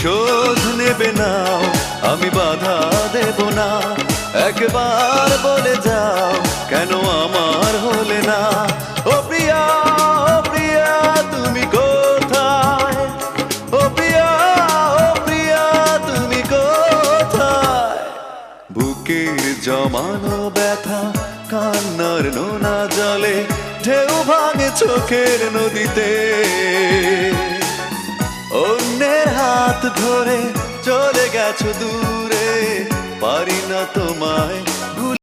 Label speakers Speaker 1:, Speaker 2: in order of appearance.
Speaker 1: প্রতিশোধ নেবে না, আমি বাধা দেব না। একবার বলে যাও কেন আমার হলে না। ও প্রিয়া, ও প্রিয়া তুমি কোথায়? ও প্রিয়া, ও প্রিয়া তুমি কোথায়? বুকের জমানো ব্যথা কান্নার নোনা জলে ঢেউ ভাঙে চোখের নদীতে। অন্যের হাত ধরে চলে গেছো দূরে, পারি না তোমায়